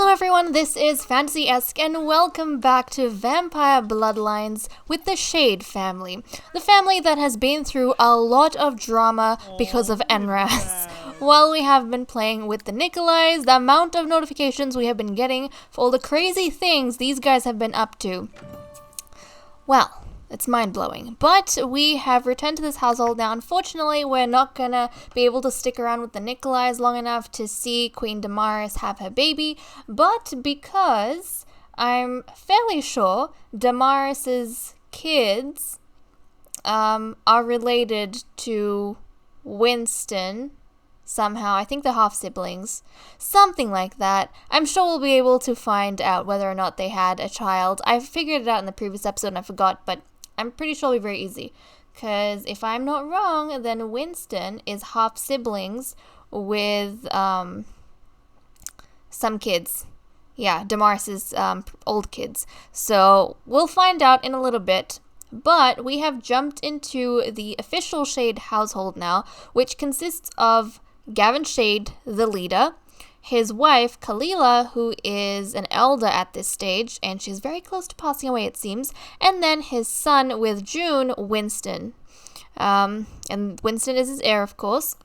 Hello everyone, this is Fantasy-esque and welcome back to Vampire Bloodlines with the Shade family. The family that has been through a lot of drama because of NRAS. While we have been playing with the Nicolais, the amount of notifications we have been getting for all the crazy things these guys have been up to. Well, it's mind-blowing. But we have returned to this household now. Unfortunately, we're not gonna be able to stick around with the Nicolais long enough to see Queen Damaris have her baby. But because I'm fairly sure Damaris's kids are related to Winston somehow. I think they're half-siblings. Something like that. I'm sure we'll be able to find out whether or not they had a child. I figured it out in the previous episode and I forgot, but I'm pretty sure it'll be very easy. Because if I'm not wrong, then Winston is half-siblings with some kids. Yeah, Damaris's old kids. So we'll find out in a little bit. But we have jumped into the official Shade household now, which consists of Garret Shade, the leader, his wife, Kalila, who is an elder at this stage, and she's very close to passing away, it seems, and then his son with June, Winston. And Winston is his heir, of course.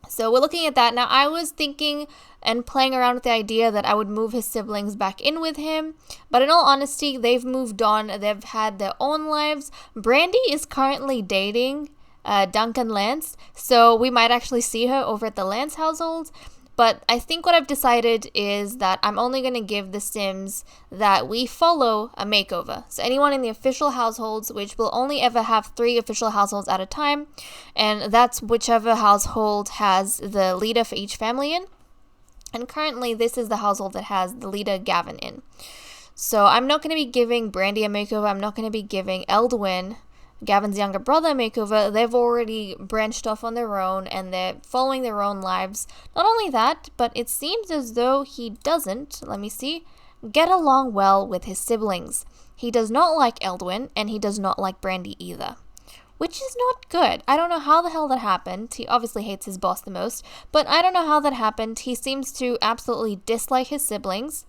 So we're looking at that. Now, I was thinking and playing around with the idea that I would move his siblings back in with him, but in all honesty, they've moved on. They've had their own lives. Brandy is currently dating Duncan Lance, so we might actually see her over at the Lance household. But I think what I've decided is that I'm only going to give the Sims that we follow a makeover. So anyone in the official households, which will only ever have 3 official households at a time, and that's whichever household has the leader for each family in. And currently this is the household that has the leader Gavin in. So I'm not going to be giving Brandy a makeover. I'm not going to be giving Eldwin, Gavin's younger brother, makeover. They've already branched off on their own and they're following their own lives. Not only that, but it seems as though he doesn't, let me see, get along well with his siblings. He does not like Eldwin and he does not like Brandy either, which is not good. I don't know how the hell that happened. He obviously hates his boss the most, but I don't know how that happened. He seems to absolutely dislike his siblings.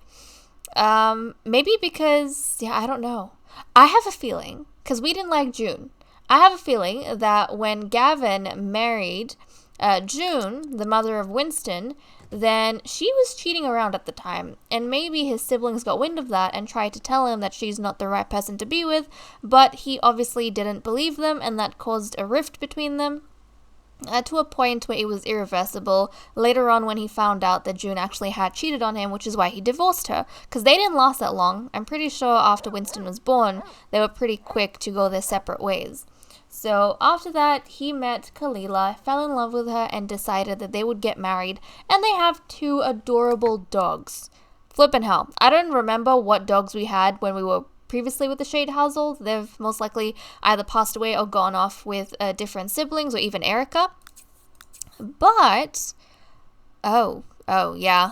Maybe because, yeah, I don't know. I have a feeling, because we didn't like June, I have a feeling that when Gavin married June, the mother of Winston, then she was cheating around at the time, and maybe his siblings got wind of that and tried to tell him that she's not the right person to be with, but he obviously didn't believe them, and that caused a rift between them. To a point where it was irreversible later on when he found out that June actually had cheated on him, which is why he divorced her, because they didn't last that long. I'm pretty sure after Winston was born, they were pretty quick to go their separate ways. So after that, he met Kalila, fell in love with her, and decided that they would get married, and they have 2 adorable dogs. Flippin' hell. I don't remember what dogs we had when we were previously with the Shade household. They've most likely either passed away or gone off with different siblings or even Erica. But, oh yeah,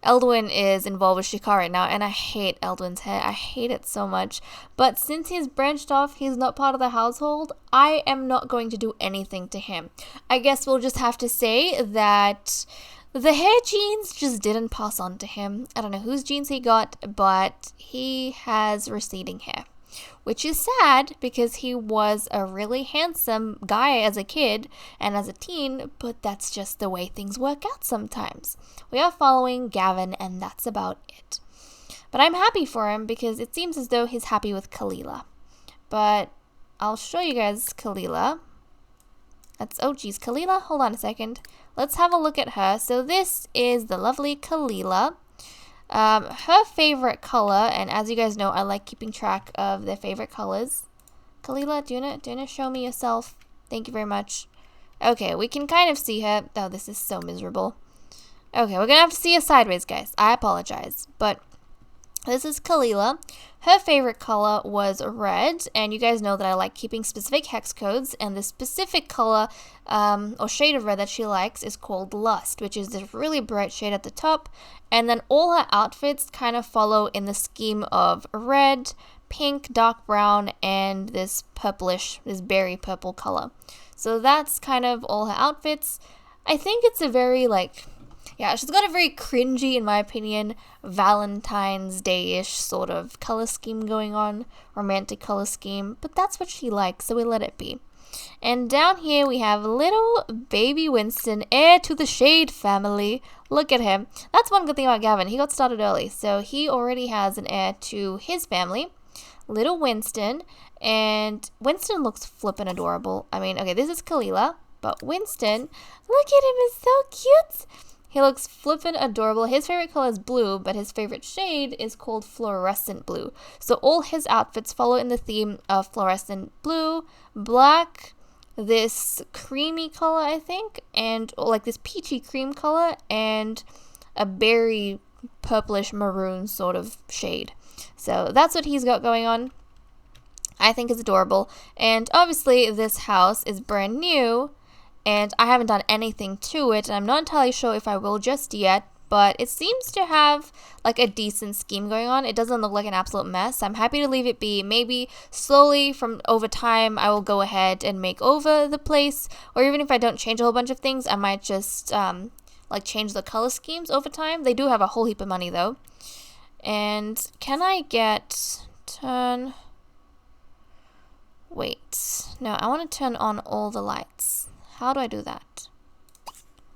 Eldwin is involved with Shikar right now, and I hate Eldwin's hair. I hate it so much. But since he's branched off, he's not part of the household, I am not going to do anything to him. I guess we'll just have to say that the hair genes just didn't pass on to him. I don't know whose genes he got, but he has receding hair, which is sad because he was a really handsome guy as a kid and as a teen, but that's just the way things work out sometimes. We are following Gavin, and that's about it. But I'm happy for him because it seems as though he's happy with Kalila. But I'll show you guys Kalila. Kalila? Hold on a second. Let's have a look at her. So this is the lovely Kalila. Her favorite color, and as you guys know, I like keeping track of their favorite colors. Kalila, do you wanna show me yourself? Thank you very much. Okay, we can kind of see her. Oh, this is so miserable. Okay, we're gonna have to see her sideways, guys. I apologize, but this is Kalila. Her favorite color was red, and you guys know that I like keeping specific hex codes, and the specific color or shade of red that she likes is called Lust, which is this really bright shade at the top, and then all her outfits kind of follow in the scheme of red, pink, dark brown, and this purplish, this berry purple color. So that's kind of all her outfits. I think it's a very, like, Yeah, she's got a very cringy, in my opinion, Valentine's Day-ish sort of color scheme going on, romantic color scheme, but that's what she likes, so we let it be. And down here we have little baby Winston, heir to the Shade family. Look at him. That's one good thing about Gavin. He got started early, so he already has an heir to his family. Little Winston, and Winston looks flippin' adorable. I mean, okay, this is Kalila, but Winston, look at him, he's so cute. He looks flippin' adorable. His favorite color is blue, but his favorite shade is called fluorescent blue. So all his outfits follow in the theme of fluorescent blue, black, this creamy color, I think, and like this peachy cream color, and a berry purplish maroon sort of shade. So that's what he's got going on. I think is adorable. And obviously this house is brand new, and I haven't done anything to it, and I'm not entirely sure if I will just yet, but it seems to have like a decent scheme going on. It doesn't look like an absolute mess. I'm happy to leave it be. Maybe slowly from over time I will go ahead and make over the place, or even if I don't change a whole bunch of things, I might just like change the color schemes over time. They do have a whole heap of money though. And can I get wait, no, I want to turn on all the lights. How do I do that?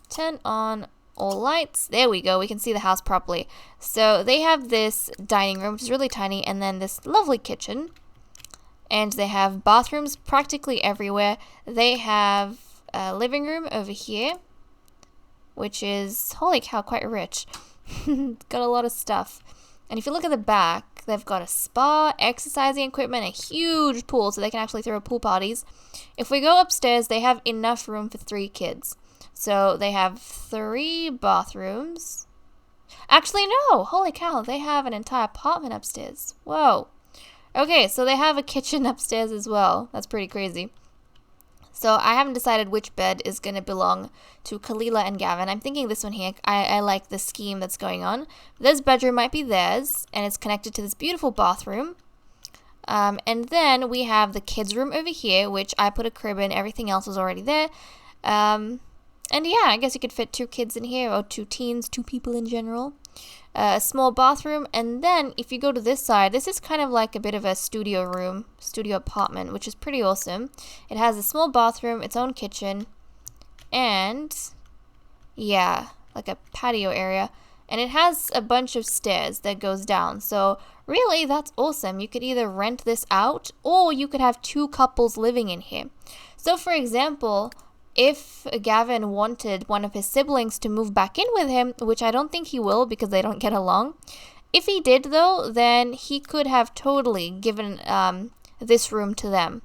Turn on all lights. There we go. We can see the house properly. So they have this dining room, which is really tiny, and then this lovely kitchen. And they have bathrooms practically everywhere. They have a living room over here, which is, holy cow, quite rich. Got a lot of stuff. And if you look at the back, they've got a spa, exercising equipment, a huge pool, so they can actually throw pool parties. If we go upstairs, they have enough room for 3 kids. So they have 3 bathrooms. Actually, no! Holy cow, they have an entire apartment upstairs. Whoa. Okay, so they have a kitchen upstairs as well. That's pretty crazy. So I haven't decided which bed is going to belong to Kalila and Gavin. I'm thinking this one here. I like the scheme that's going on. This bedroom might be theirs, and it's connected to this beautiful bathroom. And then we have the kids' room over here, which I put a crib in. Everything else was already there. And yeah, I guess you could fit 2 kids in here, or 2 teens, 2 people in general. A small bathroom, and then if you go to this side, this is kind of like a bit of a studio room, studio apartment, which is pretty awesome. It has a small bathroom, its own kitchen, and yeah, like a patio area, and it has a bunch of stairs that goes down. So really, that's awesome. You could either rent this out, or you could have 2 couples living in here. So for example, if Gavin wanted one of his siblings to move back in with him, which I don't think he will because they don't get along, if he did though, then he could have totally given this room to them,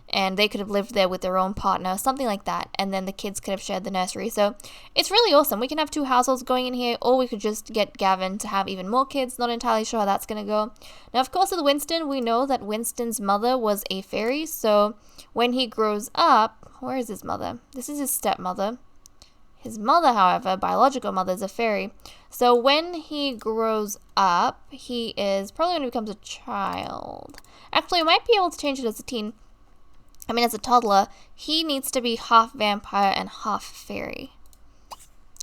and they could have lived there with their own partner, something like that, and then the kids could have shared the nursery. So it's really awesome. We can have 2 households going in here, or we could just get Gavin to have even more kids. Not entirely sure how that's going to go. Now, of course, with Winston, we know that Winston's mother was a fairy, so when he grows up, where is his mother? This is his stepmother. His mother, however, biological mother, is a fairy. So when he grows up, he is probably when he becomes a child. Actually, we might be able to change it as a teen. I mean, as a toddler, he needs to be half vampire and half fairy.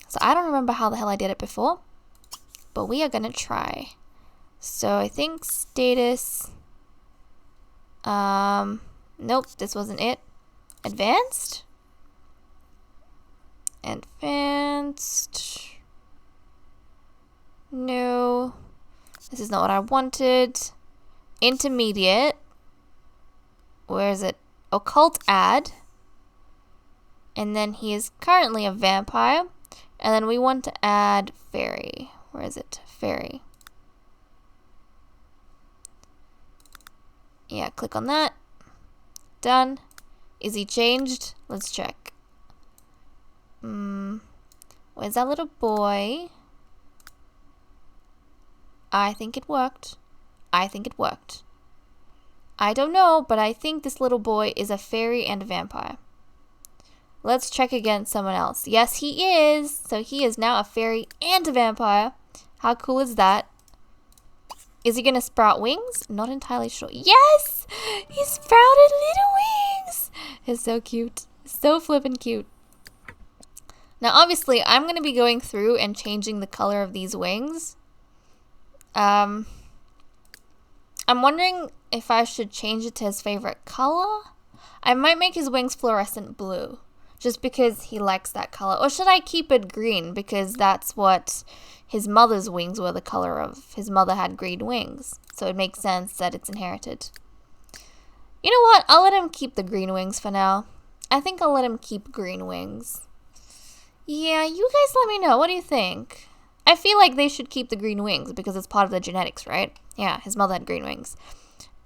So I don't remember how the hell I did it before, but we are gonna try. So I think status. Nope, this wasn't it. Advanced? Advanced. No. This is not what I wanted. Intermediate. Where is it? Occult add. And then he is currently a vampire. And then we want to add fairy. Where is it? Fairy. Yeah, click on that. Done. Is he changed? Let's check. Where's that little boy? I think it worked. I think it worked. I don't know, but I think this little boy is a fairy and a vampire. Let's check against someone else. Yes, he is. So he is now a fairy and a vampire. How cool is that? Is he gonna sprout wings? Not entirely sure. Yes! He sprouted little wings! It's so cute. So flippin' cute. Now, obviously, I'm going to be going through and changing the color of these wings. I'm wondering if I should change it to his favorite color. I might make his wings fluorescent blue, just because he likes that color. Or should I keep it green, because that's what his mother's wings were the color of. His mother had green wings, so it makes sense that it's inherited. You know what? I'll let him keep the green wings for now. I think I'll let him keep green wings. Yeah, you guys let me know. What do you think? I feel like they should keep the green wings because it's part of the genetics, right? Yeah, his mother had green wings.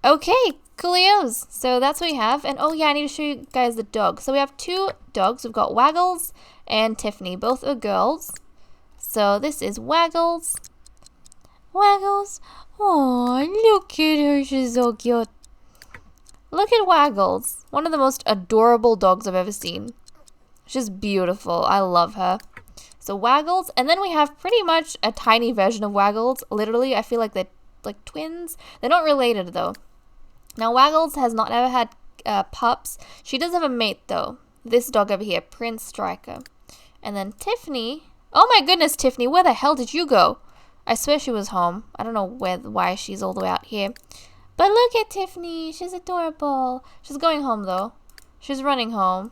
Okay, coolios. So that's what we have. And oh yeah, I need to show you guys the dog. So we have 2 dogs. We've got Waggles and Tiffany. Both are girls. So this is Waggles. Waggles. Oh, look at her. She's so cute. Look at Waggles. One of the most adorable dogs I've ever seen. She's beautiful. I love her. So Waggles. And then we have pretty much a tiny version of Waggles. Literally, I feel like they're like twins. They're not related though. Now Waggles has not ever had pups. She does have a mate though. This dog over here, Prince Striker. And then Tiffany. Oh my goodness, Tiffany, where the hell did you go? I swear she was home. I don't know why she's all the way out here. But look at Tiffany. She's adorable. She's going home though. She's running home.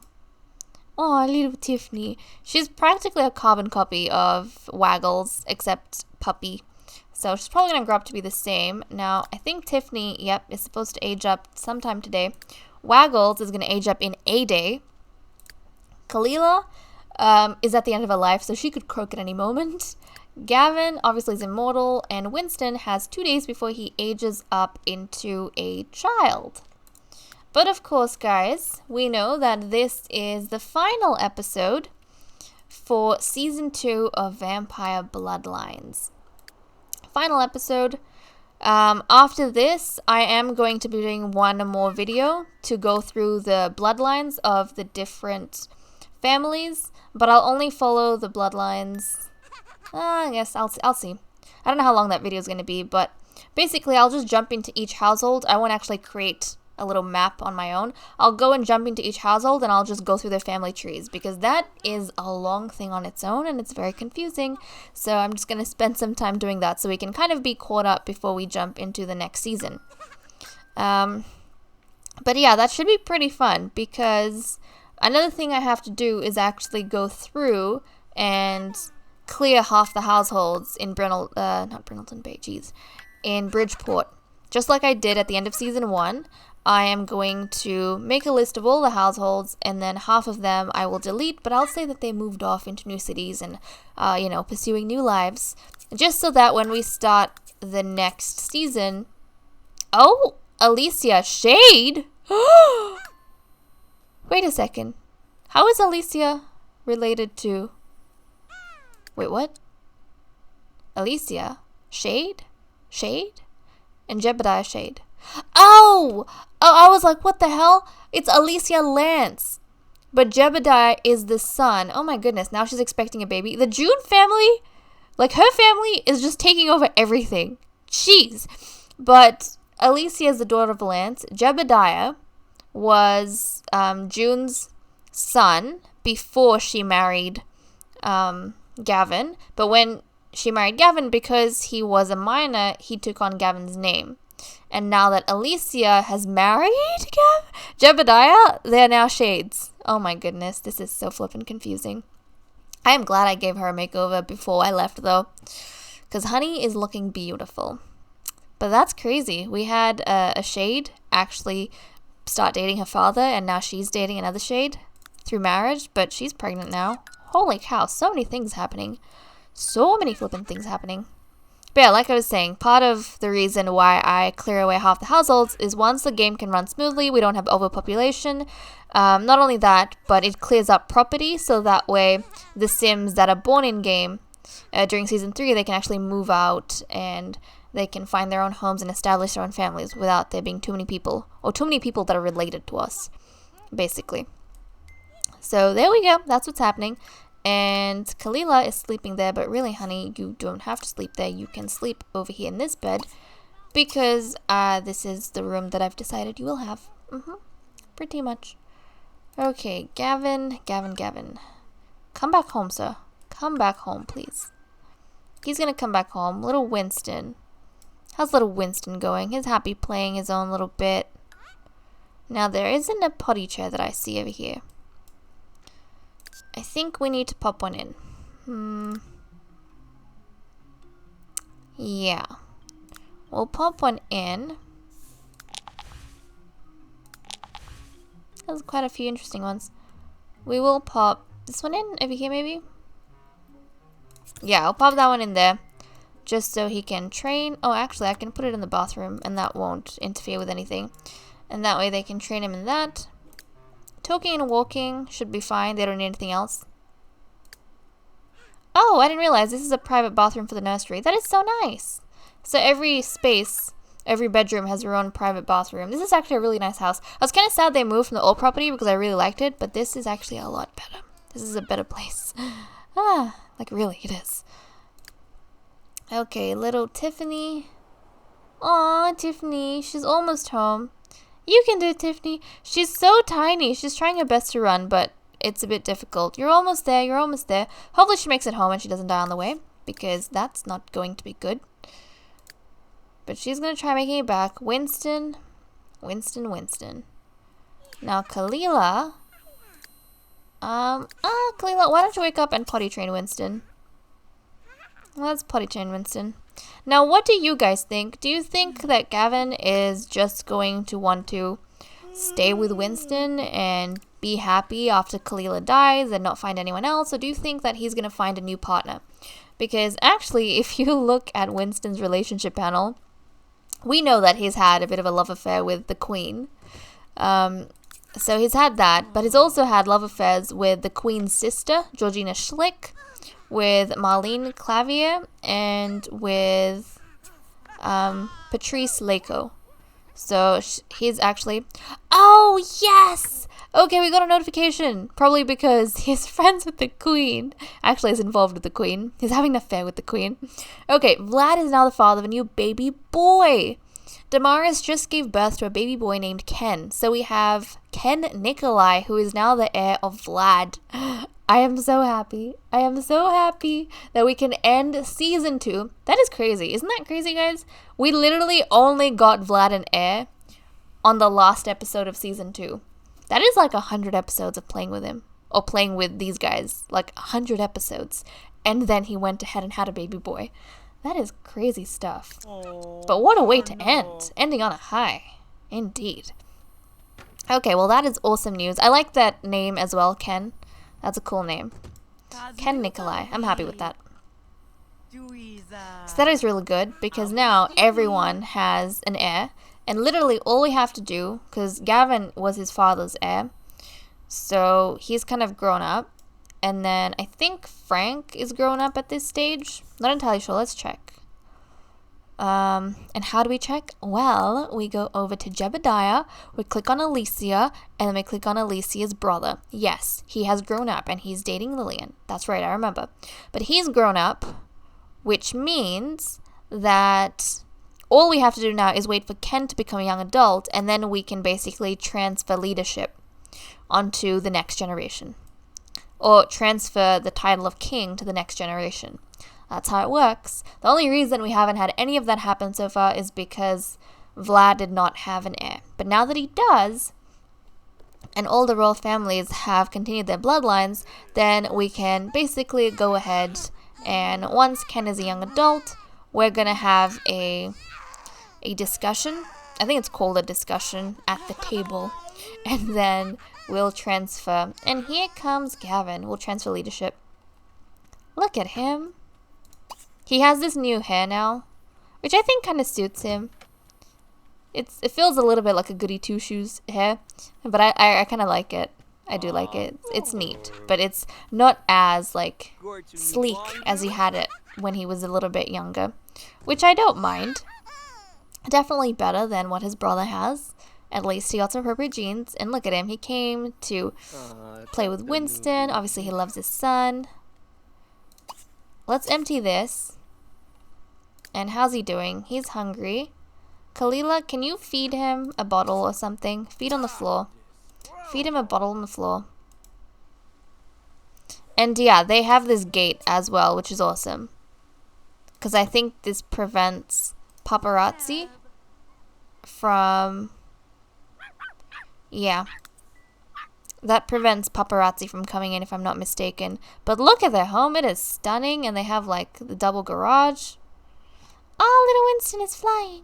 Oh, little Tiffany. She's practically a carbon copy of Waggles, except puppy. So she's probably going to grow up to be the same. Now, I think Tiffany, yep, is supposed to age up sometime today. Waggles is going to age up in a day. Kalila is at the end of her life, so she could croak at any moment. Gavin, obviously, is immortal. And Winston has 2 days before he ages up into a child. But of course, guys, we know that this is the final episode for Season 2 of Vampire Bloodlines. Final episode. After this, I am going to be doing one more video to go through the bloodlines of the different families, but I'll only follow the bloodlines. I guess I'll see. I don't know how long that video is going to be, but basically I'll just jump into each household. I won't actually create a little map on my own. I'll go and jump into each household and I'll just go through their family trees because that is a long thing on its own and it's very confusing. So I'm just going to spend some time doing that so we can kind of be caught up before we jump into the next season. But yeah, that should be pretty fun because another thing I have to do is actually go through and clear half the households in not Brindleton Bay, in Bridgeport. Just like I did at the end of Season 1, I am going to make a list of all the households, and then half of them I will delete, but I'll say that they moved off into new cities and, pursuing new lives. Just so that when we start the next season... Oh, Alicia Shade? Wait a second. How is Alicia related to... Wait, what? Alicia? Shade? Shade? And Jebediah Shade. Oh, I was like, what the hell? It's Alicia Lance. But Jebediah is the son. Oh my goodness, now she's expecting a baby. The June family, like her family is just taking over everything. Jeez. But Alicia is the daughter of Lance. Jebediah was June's son before she married Gavin. But when she married Gavin, because he was a minor, he took on Gavin's name. And now that Alicia has married Jebediah, they're now Shades. Oh my goodness, this is so flippin' confusing. I am glad I gave her a makeover before I left though, because Honey is looking beautiful. But that's crazy. We had a Shade actually start dating her father, and now she's dating another Shade through marriage, but she's pregnant now. Holy cow, so many things happening. So many flippin' things happening. But yeah, like I was saying, part of the reason why I clear away half the households is once the game can run smoothly, we don't have overpopulation. Not only that, but it clears up property, so that way the Sims that are born in-game during Season 3, they can actually move out and they can find their own homes and establish their own families without there being too many people, or too many people that are related to us, basically. So there we go, that's what's happening. And Kalila is sleeping there, but really, honey, you don't have to sleep there. You can sleep over here in this bed because this is the room that I've decided you will have. Pretty much. Okay, Gavin. Come back home, sir. Come back home, please. He's gonna come back home. Little Winston. How's little Winston going? He's happy playing his own little bit. Now, there isn't a potty chair that I see over here. I think we need to pop one in. Yeah. We'll pop one in. There's quite a few interesting ones. We will pop this one in over here, maybe? Yeah, I'll pop that one in there. Just so he can train. Oh, actually, I can put it in the bathroom and that won't interfere with anything. And that way they can train him in that. Talking and walking should be fine. They don't need anything else. Oh, I didn't realize this is a private bathroom for the nursery. That is so nice. So every space, every bedroom has their own private bathroom. This is actually a really nice house. I was kind of sad they moved from the old property because I really liked it. But this is actually a lot better. This is a better place. Like really, it is. Okay, little Tiffany. Aw, Tiffany. She's almost home. You can do it, Tiffany. She's so tiny. She's trying her best to run, but it's a bit difficult. You're almost there. You're almost there. Hopefully she makes it home and she doesn't die on the way, because that's not going to be good. But she's going to try making it back. Winston. Winston. Now, Kalila. Kalila, why don't you wake up and potty train Winston? Let's potty train Winston. Now, what do you guys think? Do you think that Gavin is just going to want to stay with Winston and be happy after Kalila dies and not find anyone else? Or do you think that he's going to find a new partner? Because actually, if you look at Winston's relationship panel, we know that he's had a bit of a love affair with the Queen. So he's had that, but he's also had love affairs with the Queen's sister, Georgina Schlick, with Marlene Clavier, and with Patrice Lako. So he's actually... Oh, yes! Okay, we got a notification. Probably because he's friends with the Queen. Actually, he's involved with the Queen. He's having an affair with the Queen. Okay, Vlad is now the father of a new baby boy. Damaris just gave birth to a baby boy named Ken. So we have Ken Nicolai, who is now the heir of Vlad. I am so happy. I am so happy that we can end season 2. That is crazy. Isn't that crazy, guys? We literally only got Vlad an heir on the last episode of season 2. That is like 100 episodes of playing with him. Or playing with these guys. Like 100 episodes. And then he went ahead and had a baby boy. That is crazy stuff. But what a way to end. Ending on a high. Indeed. Okay, well that is awesome news. I like that name as well, Ken. That's a cool name. Ken Nicolai. I'm happy with that. So that is really good, because now everyone has an heir. And literally all we have to do, because Gavin was his father's heir, so he's kind of grown up. And then I think Frank is grown up at this stage. Not entirely sure. Let's check. And how do we check? Well, we go over to Jebediah, we click on Alicia, and then we click on Alicia's brother. Yes, he has grown up and he's dating Lillian. That's right, I remember. But he's grown up, which means that all we have to do now is wait for Ken to become a young adult, and then we can basically transfer leadership onto the next generation. Or transfer the title of king to the next generation. That's how it works. The only reason we haven't had any of that happen so far is because Vlad did not have an heir. But now that he does, and all the royal families have continued their bloodlines, then we can basically go ahead and once Ken is a young adult, we're going to have a discussion. I think it's called a discussion at the table. And then we'll transfer. And here comes Gavin. We'll transfer leadership. Look at him. He has this new hair now, which I think kind of suits him. It feels a little bit like a goody two-shoes hair, but I kind of like it. I do like it. It's neat, but it's not as like sleek as he had it when he was a little bit younger, which I don't mind. Definitely better than what his brother has. At least he got some appropriate genes, and look at him. He came to play with Winston. Obviously, he loves his son. Let's empty this. And how's he doing? He's hungry. Kalila, can you feed him a bottle or something? Feed on the floor. Feed him a bottle on the floor. And yeah, they have this gate as well, which is awesome. Because I think this prevents paparazzi from... Yeah. That prevents paparazzi from coming in, if I'm not mistaken. But look at their home. It is stunning. And they have, like, the double garage. Oh, little Winston is flying.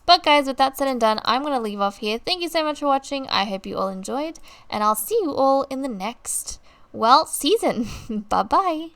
But guys, with that said and done, I'm going to leave off here. Thank you so much for watching. I hope you all enjoyed. And I'll see you all in the next, well, season. Bye-bye.